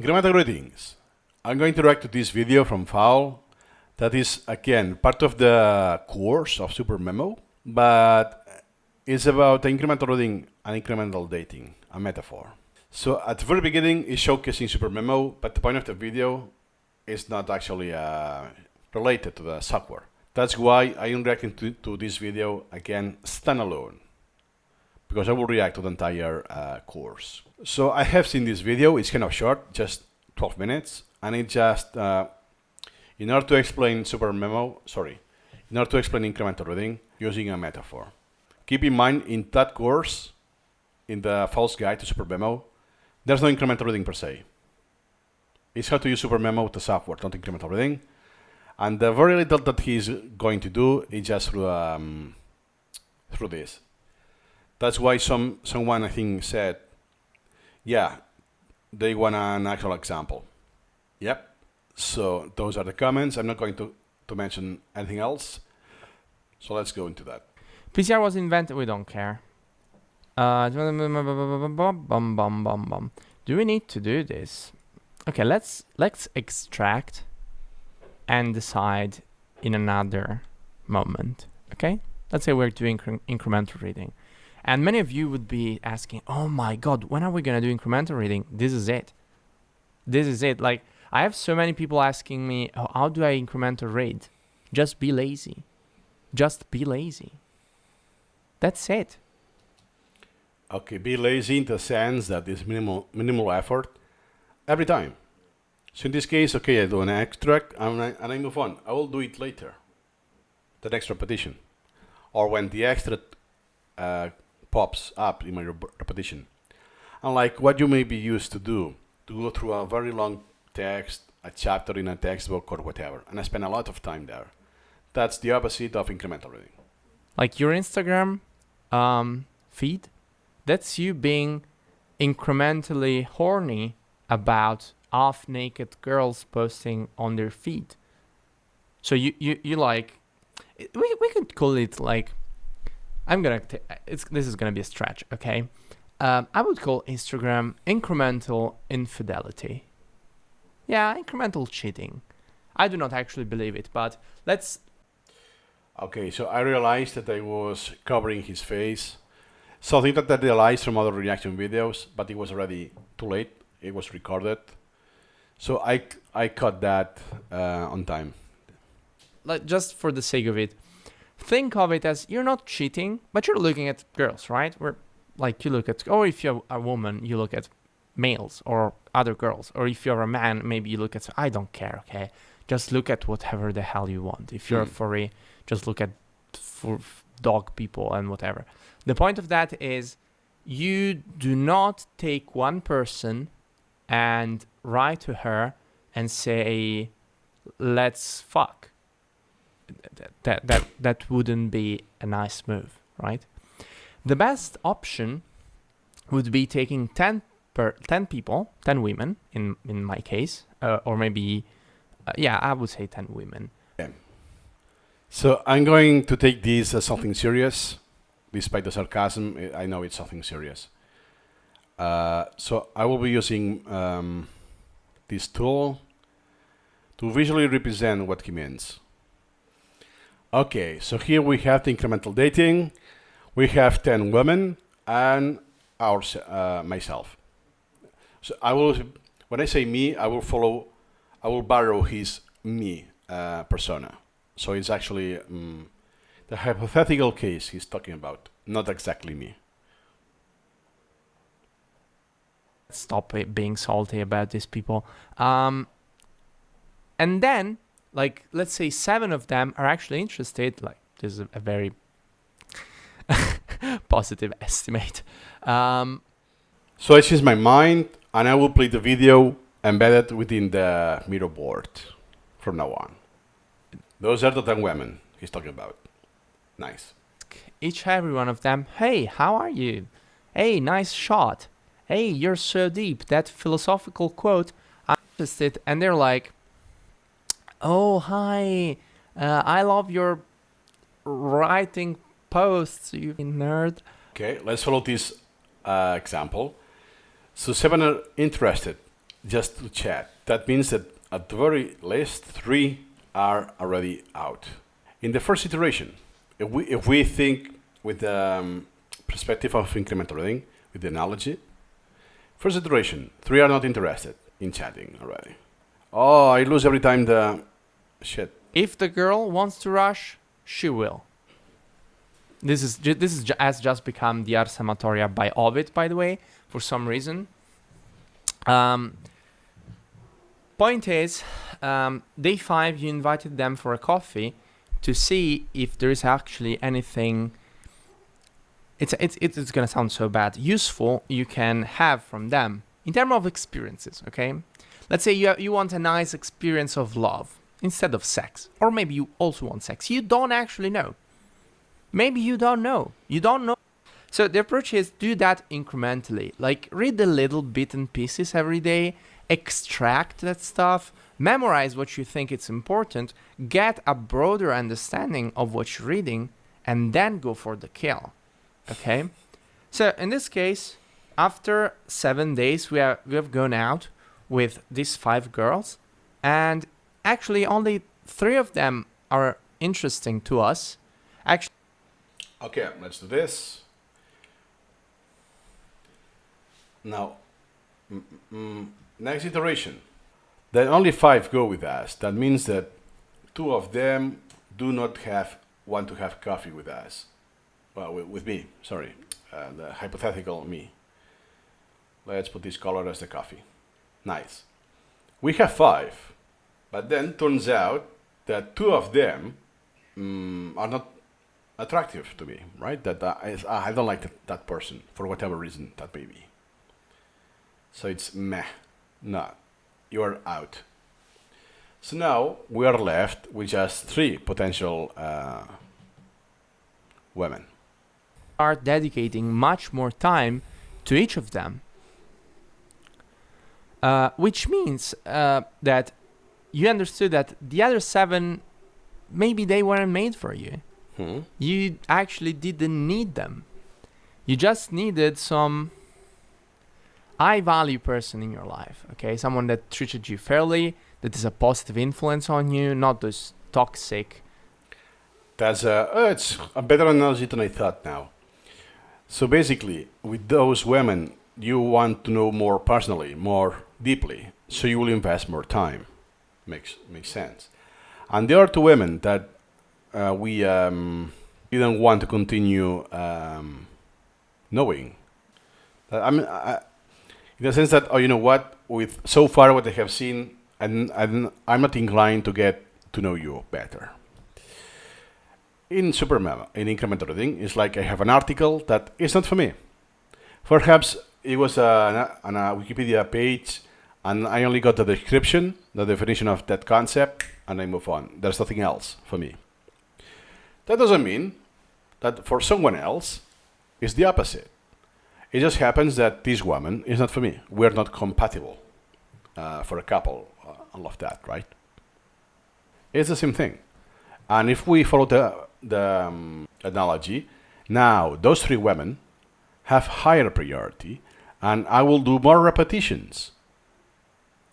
Incremental greetings. I'm going to react to this video from Fowl that is, again, part of the course of Supermemo, but it's about incremental reading and incremental dating, a metaphor. So at the very beginning, it's showcasing Supermemo, but the point of the video is not actually related to the software. That's why I am reacting to this video, again, standalone, because I will react to the entire course. So I have seen this video. It's kind of short, just 12 minutes, and it just, in order to explain in order to explain incremental reading using a metaphor. Keep in mind, in that course, in the False Guide to Supermemo, there's no incremental reading per se. It's how to use Supermemo with the software, not incremental reading. And the very little that he's going to do is just through this. That's why someone, I think, said, yeah, they want an actual example. Yep. So those are the comments. I'm not going to mention anything else. So let's go into that. PCR was invented. We don't care. Do we need to do this? Okay, let's extract and decide in another moment. Okay, let's say we're doing incremental reading, and many of you would be asking, "Oh my God, when are we gonna do incremental reading? This is it. This is it." Like, I have so many people asking me, oh, "How do I incremental read?" Just be lazy. Just be lazy. That's it. Okay, be lazy in the sense that it's minimal effort every time. So in this case, okay, I do an extract and I move on. I will do it later, the next repetition, or when the extract pops up in my repetition. Unlike what you may be used to do, to go through a very long text, a chapter in a textbook or whatever, and I spend a lot of time there. That's the opposite of incremental reading. Like your Instagram feed, that's you being incrementally horny about half-naked girls posting on their feed. So you like, we could call it like, this is gonna be a stretch, okay? I would call Instagram incremental infidelity. Yeah, incremental cheating. I do not actually believe it, but let's. Okay, so I realized that I was covering his face. Something that I realized from other reaction videos, but it was already too late. It was recorded. So I cut that on time. Like, just for the sake of it, think of it as you're not cheating, but you're looking at girls, right? Like you look at, or if you're a woman, you look at males or other girls, or if you're a man, maybe you look at, I don't care, okay? Just look at whatever the hell you want. If you're a furry, just look at dog people and whatever. The point of that is you do not take one person and write to her and say, let's fuck. That wouldn't be a nice move, right? The best option would be taking 10 people, 10 women in my case, or maybe, yeah, I would say 10 women. Yeah. So I'm going to take this as something serious. Despite the sarcasm, I know it's something serious. So I will be using this tool to visually represent what he means. Okay, so here we have the incremental dating. We have 10 women and myself. So I will, when I say me, I will borrow his me persona. So it's actually the hypothetical case he's talking about, not exactly me. Stop being salty about these people. And then, like, let's say 7 of them are actually interested. Like, this is a very positive estimate. So I change my mind, and I will play the video embedded within the Miro board from now on. Those are the 10 women he's talking about. Nice. Every one of them, hey, how are you? Hey, nice shot. Hey, you're so deep. That philosophical quote, I'm interested. And they're like, oh, hi. I love your writing posts, you nerd. Okay, let's follow this example. So 7 are interested. just to chat. That means that at the very least, 3 are already out. In the first iteration, if we think with the perspective of incremental reading, with the analogy, first iteration, 3 are not interested in chatting already. Oh, I lose every time the shit. If the girl wants to rush, she will. Has just become the Ars Amatoria by Ovid, by the way, for some reason. Point is, day 5, you invited them for a coffee to see if there is actually anything. It's gonna sound so bad. Useful you can have from them in terms of experiences. Okay, let's say you want a nice experience of love instead of sex, or maybe you also want sex. You don't actually know. Maybe you don't know. You don't know. So the approach is do that incrementally. Like read a little bit and pieces every day, extract that stuff, memorize what you think it's important, get a broader understanding of what you're reading, and then go for the kill. Okay? So in this case, after 7 days, we have gone out with these 5 girls, and actually only 3 of them are interesting to us. Actually, Okay, let's do this. Now, next iteration. Then only 5 go with us. That means that 2 of them do not want to have coffee with us. Well, with me, sorry. The hypothetical me. Let's put this color as the coffee. Nice. We have 5. But then turns out that 2 of them are not attractive to me, right? That I don't like that person for whatever reason that may be. So it's meh. No, you're out. So now we are left with just 3 potential women. are dedicating much more time to each of them, which means that you understood that the other 7, maybe they weren't made for you. You actually didn't need them. You just needed some high value person in your life, okay? Someone that treated you fairly, that is a positive influence on you, not those toxic. That's it's a better analogy than I thought now. So basically, with those women, you want to know more personally, more deeply, so you will invest more time. Makes sense. And there are 2 women that we didn't want to continue knowing. I mean, in the sense that, oh, you know what? With so far what I have seen, and I'm not inclined to get to know you better. In Supermemo, in incremental reading, it's like I have an article that is not for me. Perhaps it was on a Wikipedia page, and I only got the description, the definition of that concept, and I move on. There's nothing else for me. That doesn't mean that for someone else, it's the opposite. It just happens that this woman is not for me. We're not compatible for a couple. All of that, right? It's the same thing. And if we follow the analogy, now those 3 women have higher priority, and I will do more repetitions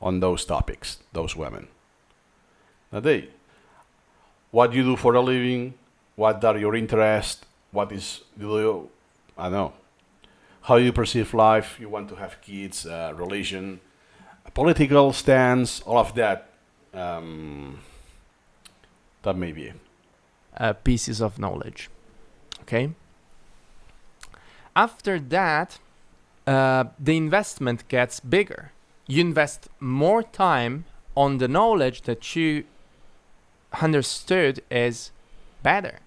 on those topics, those women. Now what you do for a living, what are your interests, I don't know, how you perceive life, you want to have kids, religion, a political stance, all of that, that may be. Pieces of knowledge. Okay. After that, the investment gets bigger. You invest more time on the knowledge that you understood is better.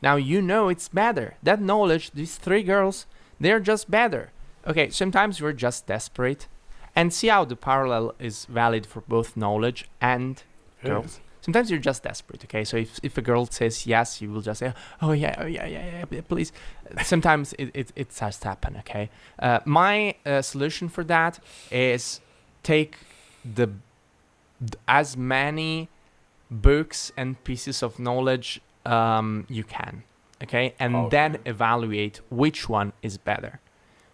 Now you know it's better. That knowledge, these 3 girls, they're just better. Okay, sometimes we're just desperate. And see how the parallel is valid for both knowledge and girls. Sometimes you're just desperate, okay? So if a girl says yes, you will just say, oh yeah, please. Sometimes it starts to happen, okay? My solution for that is take as many books and pieces of knowledge you can, okay? And then evaluate which one is better.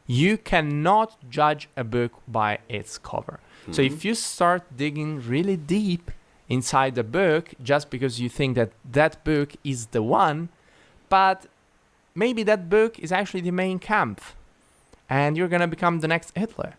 You cannot judge a book by its cover. So if you start digging really deep inside the book just because you think that that book is the one, but maybe that book is actually the main camp and you're going to become the next Hitler.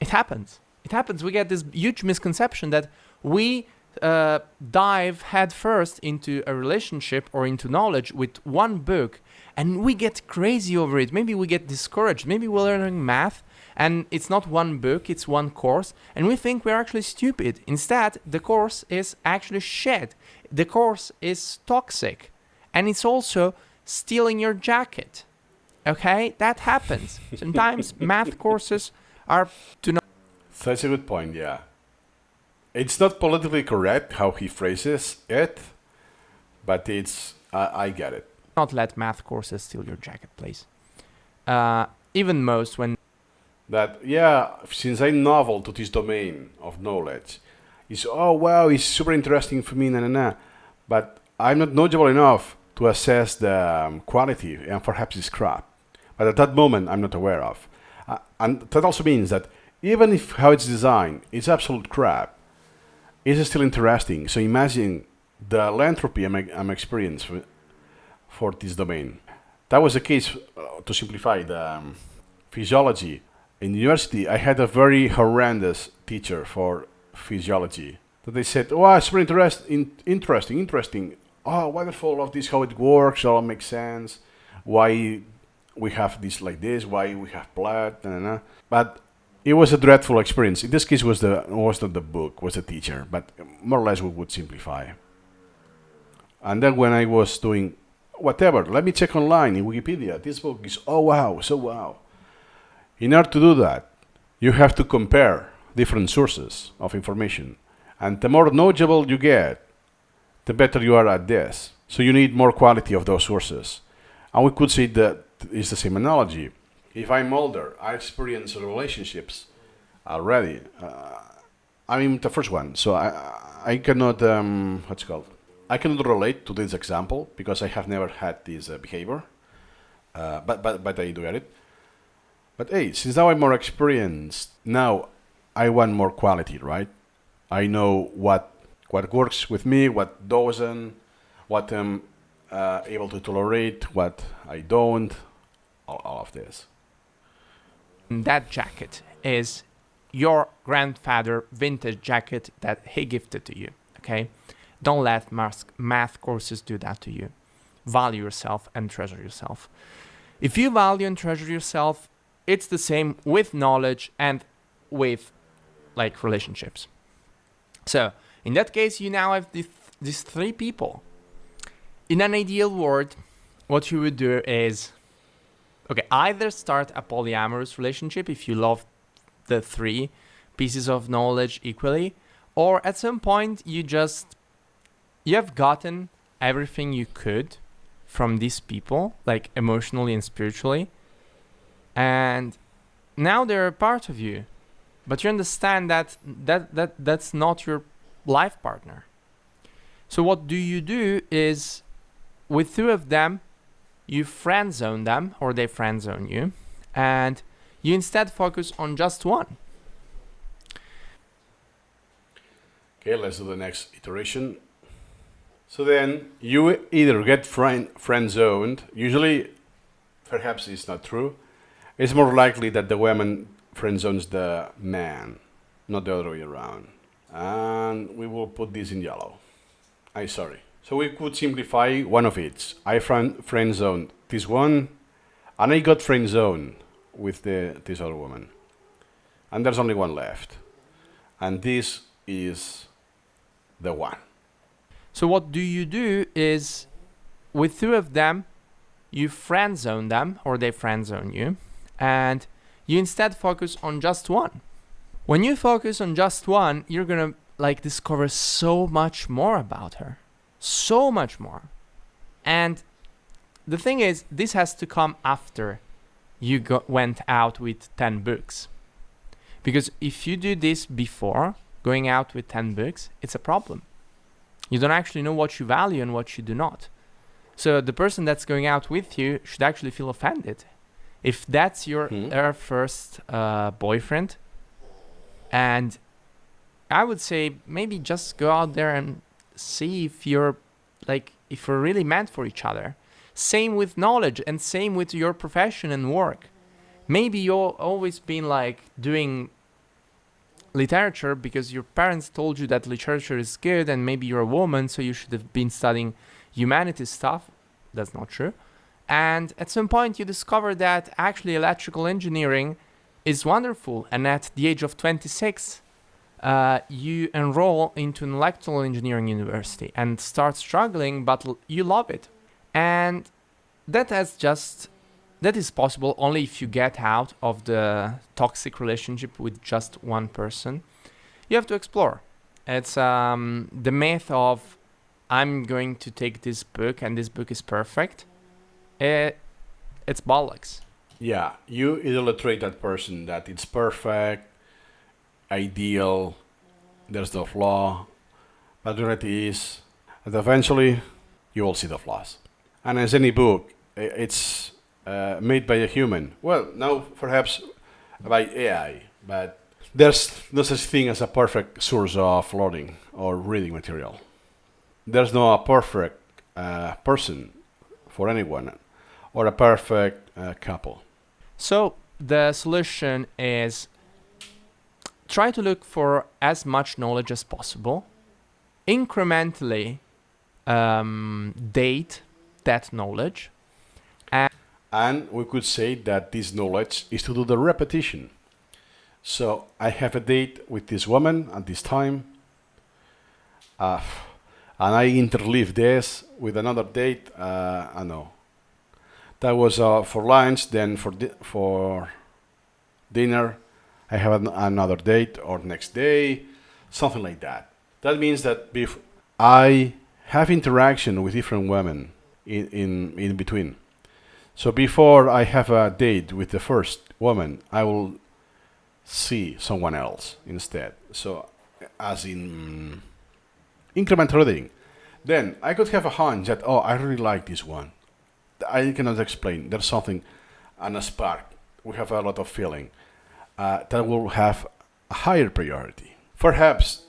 It happens. It happens. We get this huge misconception that we dive headfirst into a relationship or into knowledge with one book and we get crazy over it. Maybe we get discouraged. Maybe we're learning math and it's not one book, it's one course, and we think we're actually stupid. Instead, the course is actually shit. The course is toxic, and it's also stealing your jacket. Okay? That happens. Sometimes math courses are to not. That's a good point, yeah. It's not politically correct how he phrases it, but I get it. Not let math courses steal your jacket, please. Even most when That, yeah, since I'm novel to this domain of knowledge, it's, oh wow, it's super interesting for me, but I'm not knowledgeable enough to assess the quality, and perhaps it's crap. But at that moment, I'm not aware of. And that also means that even if how it's designed is absolute crap, it's still interesting. So imagine the entropy I'm experiencing for this domain. That was the case, to simplify, the physiology. In university, I had a very horrendous teacher for physiology. That they said, "Oh, it's very interesting. Oh, wonderful! Of this, how it works, all makes sense. Why we have this like this? Why we have blood?" But it was a dreadful experience. In this case, was not the book, was the teacher. But more or less, we would simplify. And then when I was doing whatever, let me check online in Wikipedia. This book is so wow. In order to do that, you have to compare different sources of information. And the more knowledgeable you get, the better you are at this. So you need more quality of those sources. And we could say that it's the same analogy. If I'm older, I experience relationships already. I mean, the first one. So I cannot, I cannot relate to this example because I have never had this behavior. But I do get it. But hey, since now I'm more experienced, now I want more quality, right? I know what works with me, what doesn't, what I'm able to tolerate, what I don't, all of this. That jacket is your grandfather vintage jacket that he gifted to you, okay? Don't let math courses do that to you. Value yourself and treasure yourself. If you value and treasure yourself, it's the same with knowledge and with like relationships. So in that case, you now have these three people. In an ideal world, what you would do is, okay, either start a polyamorous relationship if you love the three pieces of knowledge equally, or at some point you have gotten everything you could from these people, like emotionally and spiritually, and now they're a part of you, but you understand that's not your life partner. So what do is, with two of them, you friend zone them, or they friend zone you, and you instead focus on just one. Okay, let's do the next iteration. So then you either get friend zoned. Usually, perhaps it's not true. It's more likely that the woman friend zones the man, not the other way around. And we will put this in yellow. Sorry. So we could simplify one of each. I friend zoned this one, and I got friend zoned with this other woman. And there's only one left. And this is the one. So what do is, with two of them, you friend zone them, or they friend zone you, and you instead focus on just one. When you focus on just one, you're gonna discover so much more about her. So much more. And the thing is, this has to come after you went out with 10 books. Because if you do this before going out with 10 books, it's a problem. You don't actually know what you value and what you do not. So the person that's going out with you should actually feel offended. If that's your Hmm. first boyfriend, and I would say maybe just go out there and see if you're if we're really meant for each other. Same with knowledge and same with your profession and work. Maybe you've always been doing literature because your parents told you that literature is good, and maybe you're a woman, so you should have been studying humanities stuff. That's not true. And at some point you discover that actually electrical engineering is wonderful, and at the age of 26 you enroll into an electrical engineering university and start struggling, but you love it. And that is possible only if you get out of the toxic relationship with just one person. You have to explore. It's the myth of I'm going to take this book and this book is perfect. It's bollocks. Yeah, you idolatrate that person that it's perfect, ideal, there's no flaw, but the reality is that eventually you will see the flaws. And as any book, it's made by a human. Well, now perhaps by AI, but there's no such thing as a perfect source of learning or reading material. There's no a perfect person for anyone or a perfect couple. So the solution is try to look for as much knowledge as possible, incrementally date that knowledge. And we could say that this knowledge is to do the repetition. So I have a date with this woman at this time, and I interleave this with another date. I know that was for lunch. Then for dinner, I have another date, or next day, something like that. That means that I have interaction with different women in between. So before I have a date with the first woman, I will see someone else instead. So as in incremental reading, then I could have a hunch that, oh, I really like this one. I cannot explain. There's something, and a spark. We have a lot of feeling that will have a higher priority. Perhaps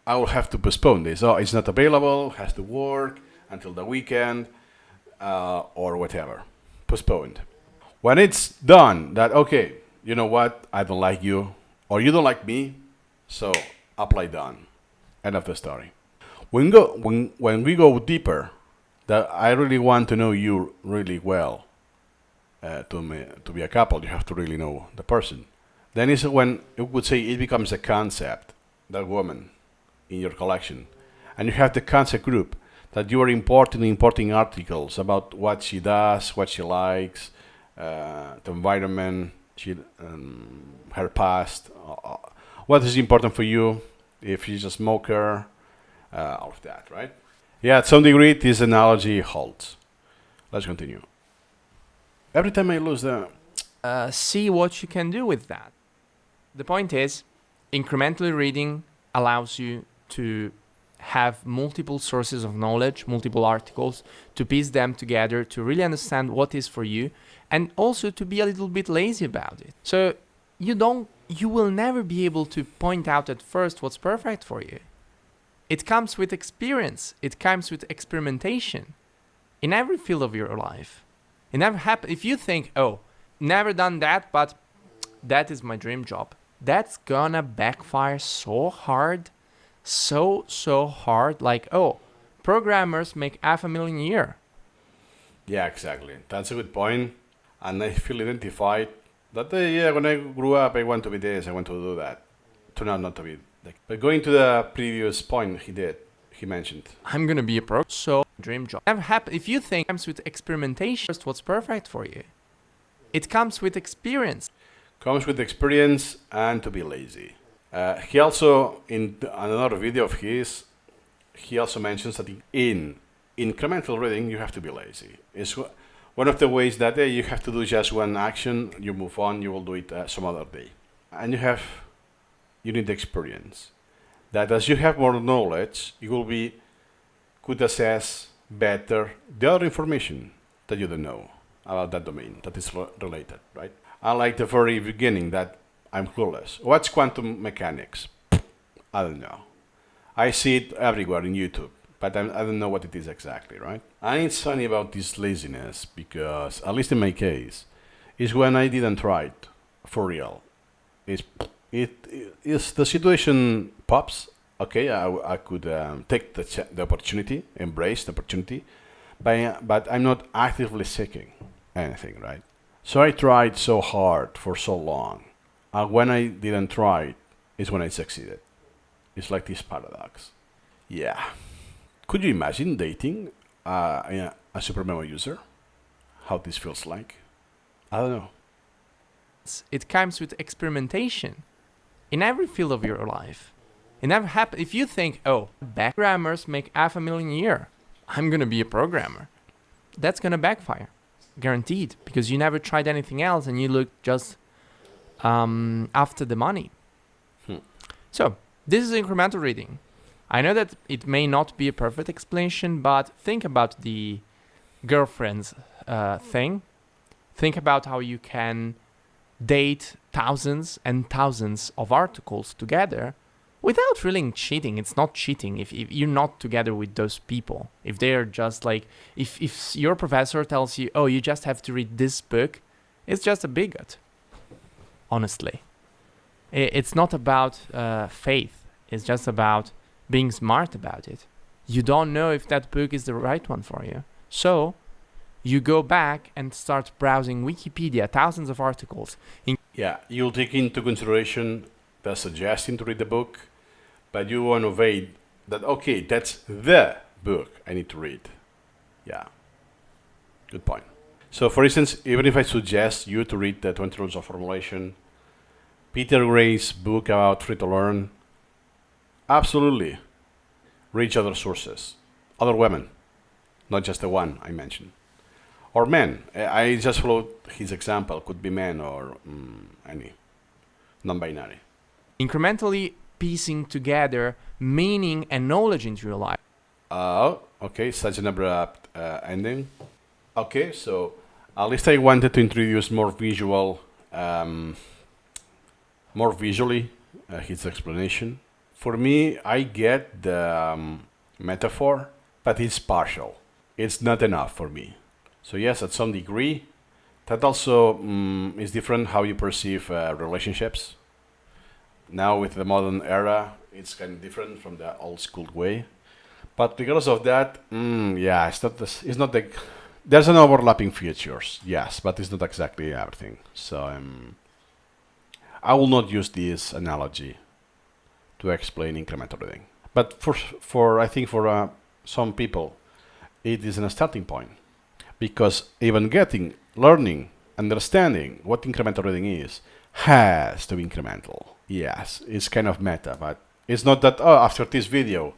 I will have to postpone this. Oh, it's not available, has to work until the weekend, or whatever. Postponed. When it's done, that okay, you know what? I don't like you, or you don't like me, so apply done. End of the story. When we go deeper, that I really want to know you really well. To be a couple, you have to really know the person. Then is when it would say it becomes a concept, that woman in your collection, and you have the concept group that you are importing articles about what she does, what she likes, the environment, her past, what is important for you, if she's a smoker, all of that, right? Yeah, at some degree, this analogy holds. Let's continue. Every time I lose the... See what you can do with that. The point is, incrementally reading allows you to have multiple sources of knowledge, multiple articles, to piece them together, to really understand what is for you, and also to be a little bit lazy about it. So you will never be able to point out at first what's perfect for you. It comes with experience. It comes with experimentation in every field of your life. It never happen. If you think, oh, never done that, but that is my dream job, that's gonna backfire so hard. So hard. Like, oh, programmers make $500,000 a year. Yeah, exactly. That's a good point. And I feel identified that, yeah, when I grew up, I want to be this, I want to do that. Turned out not to be. But going to the previous point he mentioned. I'm gonna be a pro. So, dream job. Never happen. If you think it comes with experimentation, first, what's perfect for you? It comes with experience. Comes with experience and to be lazy. He also, in another video of his, he also mentions that in incremental reading, you have to be lazy. It's one of the ways that you have to do just one action, you move on, you will do it some other day. And you need experience. That as you have more knowledge, could assess better the other information that you don't know. about that domain that is related, right? Unlike the very beginning that I'm clueless. What's quantum mechanics? I don't know. I see it everywhere in YouTube, but I don't know what it is exactly, right? And it's funny about this laziness because, at least in my case, is when I didn't try it for real. Is it is the situation pops? Okay, I could take the opportunity, embrace the opportunity, but I'm not actively seeking anything, right? So I tried so hard for so long, and when I didn't try it, is when I succeeded. It's like this paradox. Yeah. Could you imagine dating a Supermemo user? How this feels like? I don't know. It comes with experimentation in every field of your life. It never happen. If you think, oh, programmers make $500,000 a year, I'm gonna be a programmer. That's gonna backfire, guaranteed, because you never tried anything else and you look just after the money. So this is incremental reading. I know that it may not be a perfect explanation, but think about the girlfriend's thing. Think about how you can date thousands and thousands of articles together without really cheating. It's not cheating if you're not together with those people. If they're just like, if your professor tells you, oh, you just have to read this book, it's just a bigot, honestly. It's not about faith. It's just about being smart about it. You don't know if that book is the right one for you. So you go back and start browsing Wikipedia, thousands of articles. Yeah, you'll take into consideration the suggestion to read the book, but you want to weigh that, okay, that's the book I need to read. Yeah, good point. So for instance, even if I suggest you to read the 20 Rules of Formulation, Peter Gray's book about free to learn, absolutely reach other sources, other women, not just the one I mentioned. Or men. I just followed his example. Could be men or any non-binary. Incrementally piecing together meaning and knowledge into your life. Oh, okay. Such an abrupt ending. Okay, so at least I wanted to introduce more visually his explanation. For me, I get the metaphor, but it's partial. It's not enough for me. So yes, at some degree, that also is different how you perceive relationships. Now with the modern era, it's kind of different from the old school way. But because of that, yeah, it's not the. There's an overlapping features, yes, but it's not exactly everything. So I will not use this analogy to explain incremental reading. But for I think for some people, it is a starting point. Because even learning, understanding what incremental reading is, has to be incremental. Yes, it's kind of meta, but it's not that, oh, after this video,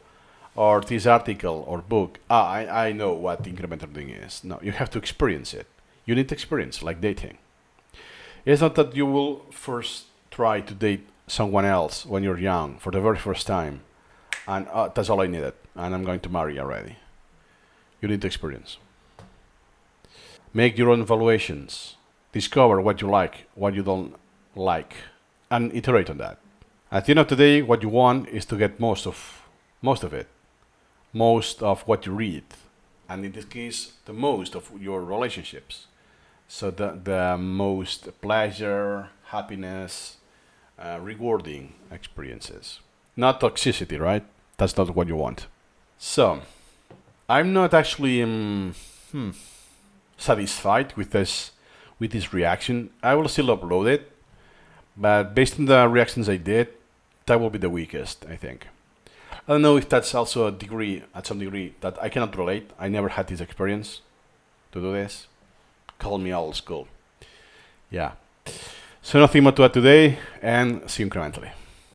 or this article, or book, I know what incremental reading is. No, you have to experience it. You need experience, like dating. It's not that you will first try to date someone else when you're young, for the very first time, and that's all I needed, and I'm going to marry already. You need experience. Make your own evaluations. Discover what you like, what you don't like, and iterate on that. At the end of the day, what you want is to get most of it, most of what you read, and in this case, the most of your relationships. So the most pleasure, happiness, rewarding experiences. Not toxicity, right? That's not what you want. So, I'm not actually satisfied with this reaction. I will still upload it, but based on the reactions I did, that will be the weakest, I think. I don't know if that's also at some degree, that I cannot relate. I never had this experience to do this. Call me old school. Yeah. So nothing more to add today, and see you incrementally.